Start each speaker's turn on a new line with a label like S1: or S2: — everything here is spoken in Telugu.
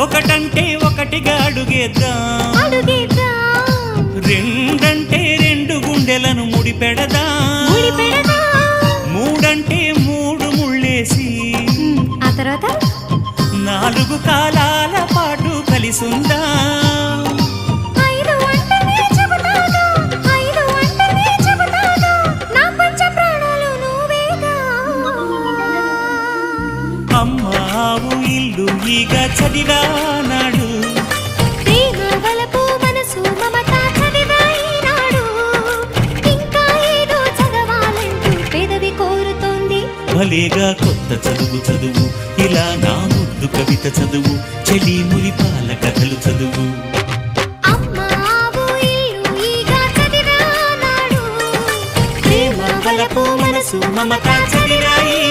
S1: ఒకటంటే ఒకటిగా అడుగేద్దాం, రెండంటే రెండు గుండెలను ముడిపెడదాం, మూడంటే మూడు ముళ్ళేసి
S2: ఆ తర్వాత
S1: నాలుగు కాలాల పాటు కలిసుందాం. అమ్మావు ఇల్లు ఈగ చదివానాడు,
S2: ప్రేమ వలపు మనసు మమత చదివాయినాడు, ఇంకా ఏదో చదవాలంటూ పెదవి కోరుతోంది.
S1: భలేగా కొత్త చదువు చదువు, ఇలా నా ముద్దు కవిత చదువు, చెలి మురిపాల కథలు చదువు.
S2: అమ్మావు ఇల్లు ఈగ చదివానాడు,
S1: ప్రేమ వలపు మనసు మమత చదివాయి